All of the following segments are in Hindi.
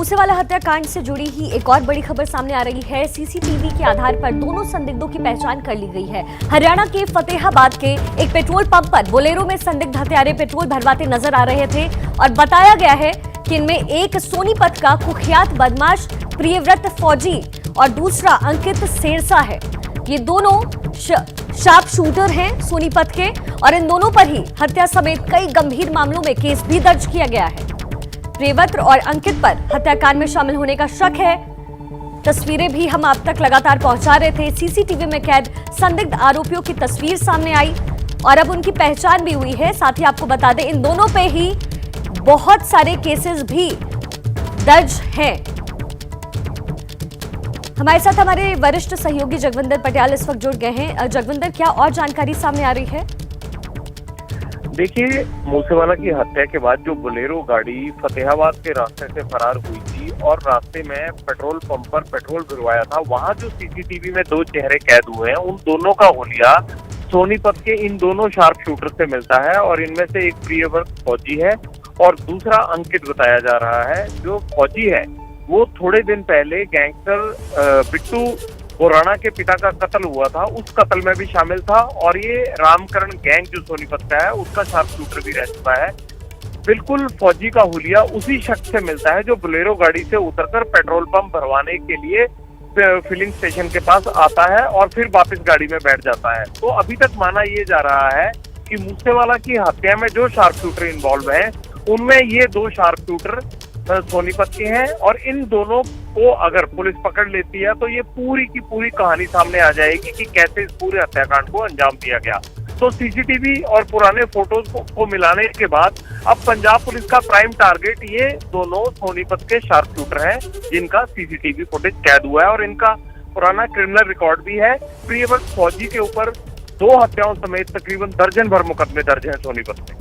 मूसेवाला हत्याकांड से जुड़ी ही एक और बड़ी खबर सामने आ रही है। सीसीटीवी के आधार पर दोनों संदिग्धों की पहचान कर ली गई है। हरियाणा के फतेहाबाद के एक पेट्रोल पंप पर बोलेरो में संदिग्ध हत्यारे पेट्रोल भरवाते नजर आ रहे थे और बताया गया है कि इनमें एक सोनीपत का कुख्यात बदमाश प्रियव्रत फौजी और दूसरा अंकित सेरसा है। ये दोनों शार्प शूटर हैं सोनीपत के और इन दोनों पर ही हत्या समेत कई गंभीर मामलों में केस भी दर्ज किया गया है। प्रियव्रत और अंकित पर हत्याकांड में शामिल होने का शक है। तस्वीरें भी हम आप तक लगातार पहुंचा रहे थे। सीसीटीवी में कैद संदिग्ध आरोपियों की तस्वीर सामने आई और अब उनकी पहचान भी हुई है। साथ ही आपको बता दें, इन दोनों पे ही बहुत सारे केसेस भी दर्ज हैं। हमारे साथ हमारे वरिष्ठ सहयोगी जगविंदर पटियाल इस वक्त जुड़ गए हैं। जगविंदर, क्या और जानकारी सामने आ रही है? देखिए, मूसेवाला की हत्या के बाद जो बोलेरो गाड़ी फतेहाबाद के रास्ते से फरार हुई थी और रास्ते में पेट्रोल पंप पर पेट्रोल भरवाया था, वहां जो सीसीटीवी में दो चेहरे कैद हुए हैं, उन दोनों का हुलिया सोनीपत के इन दोनों शार्प शूटर से मिलता है और इनमें से एक प्रियव्रत फौजी है और दूसरा अंकित बताया जा रहा है। जो फौजी है वो थोड़े दिन पहले गैंगस्टर बिट्टू बोराना के पिता का कत्ल हुआ था, उस कत्ल में भी शामिल था और ये रामकरण गैंग जो सोनीपत का है उसका शार्प शूटर भी रह चुका है। बिल्कुल फौजी का हुलिया उसी शख्स से मिलता है जो बोलेरो गाड़ी से उतरकर पेट्रोल पंप भरवाने के लिए फिलिंग स्टेशन के पास आता है और फिर वापस गाड़ी में बैठ जाता है। तो अभी तक माना ये जा रहा है कि मूसेवाला की हत्या में जो शार्प शूटर इन्वॉल्व हैं, उनमें ये दो शार्प शूटर सोनीपत के हैं और इन दोनों को अगर पुलिस पकड़ लेती है तो ये पूरी की पूरी कहानी सामने आ जाएगी कि कैसे इस पूरे हत्याकांड को अंजाम दिया गया। तो सीसीटीवी और पुराने फोटोज को मिलाने के बाद अब पंजाब पुलिस का प्राइम टारगेट ये दोनों सोनीपत के शार्प शूटर हैं जिनका सीसीटीवी फुटेज कैद हुआ है और इनका पुराना क्रिमिनल रिकॉर्ड भी है। प्रियव्रत फौजी के ऊपर 2 हत्याओं समेत तकरीबन दर्जन भर मुकदमे दर्ज हैं सोनीपत में।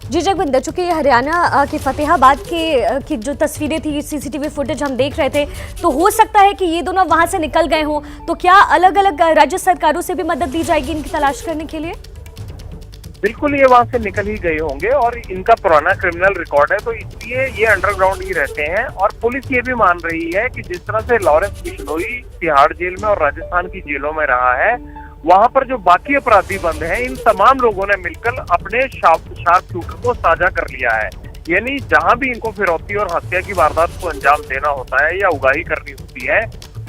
जी जगविंदर, चूंकि ये हरियाणा के फतेहाबाद की जो तस्वीरें थी, सीसीटीवी फुटेज हम देख रहे थे, तो हो सकता है कि ये दोनों वहां से निकल गए हों। तो क्या अलग अलग राज्य सरकारों से भी मदद दी जाएगी इनकी तलाश करने के लिए? बिल्कुल, ये वहां से निकल ही गए होंगे और इनका पुराना क्रिमिनल रिकॉर्ड है तो इसलिए ये अंडरग्राउंड ही रहते हैं। और पुलिस ये भी मान रही है कि जिस तरह से लॉरेंस बिश्नोई तिहाड़ जेल में और राजस्थान की जेलों में रहा है, वहां पर जो बाकी अपराधी बंद हैं, इन तमाम लोगों ने मिलकर अपने शार्प शूटर को साझा कर लिया है। यानी जहां भी इनको फिरौती और हत्या की वारदात को अंजाम देना होता है या उगाही करनी होती है,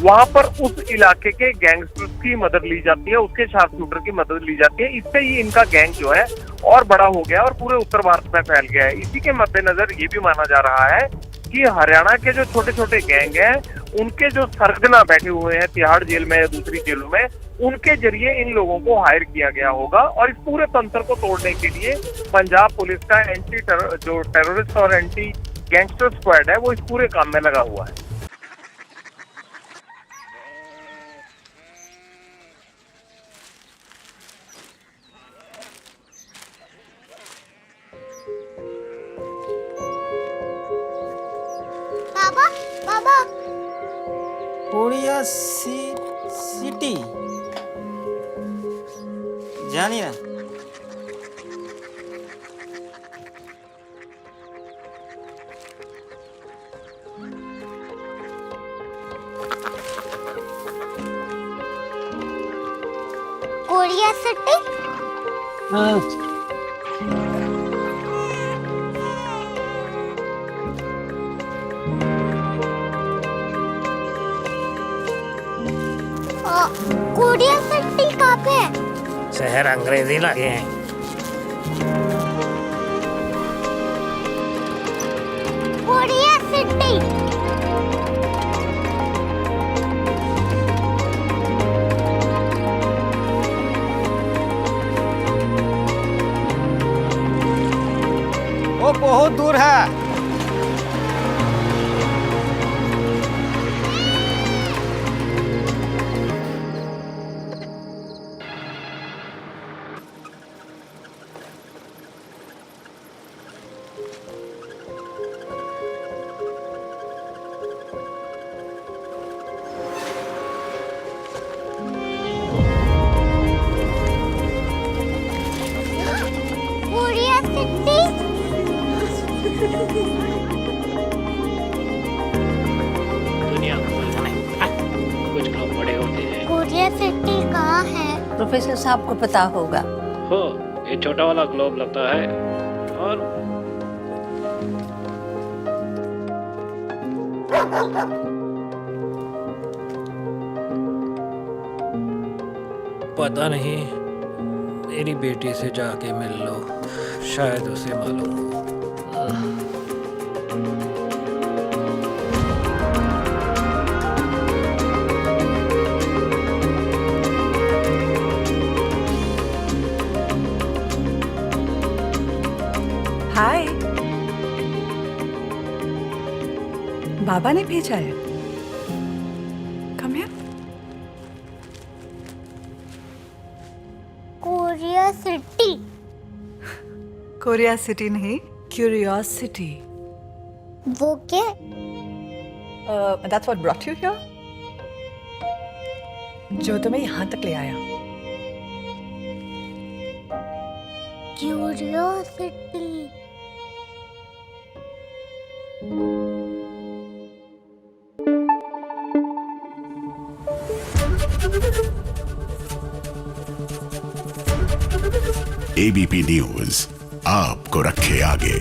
वहां पर उस इलाके के गैंगस्टर्स की मदद ली जाती है, उसके शार्प शूटर की मदद ली जाती है। इससे ही इनका गैंग जो है और बड़ा हो गया और पूरे उत्तर भारत में फैल गया है। इसी के मद्देनजर ये भी माना जा रहा है कि हरियाणा के जो छोटे छोटे गैंग हैं, उनके जो सरगना बैठे हुए हैं तिहाड़ जेल में या दूसरी जेलों में, उनके जरिए इन लोगों को हायर किया गया होगा। और इस पूरे तंत्र को तोड़ने के लिए पंजाब पुलिस का जो टेररिस्ट और एंटी गैंगस्टर स्क्वाड है वो इस पूरे काम में लगा हुआ है। बाबा बाबा कोरिया सिटी जानी ना। Korea city. कोरिया सिटी कहाँ पे है? शहर अंग्रेजी लगे हैं। Korea city. वो बहुत दूर है। Korea city. कोरिया सिटी कहाँ है? प्रोफेसर साहब को पता होगा। हो, ये छोटा वाला ग्लोब लगता है और पता नहीं, मेरी बेटी से जाके मिल लो, शायद उसे मालूम हो। हाय, बाबा ने भेजा है। Come here. Korea city. Korea city नहीं, क्यूरियोसिटी। वो क्या? That's what brought you here. जो तुम्हें यहाँ तक ले आया। क्यूरियोसिटी। एबीपी न्यूज आपको रखे आगे।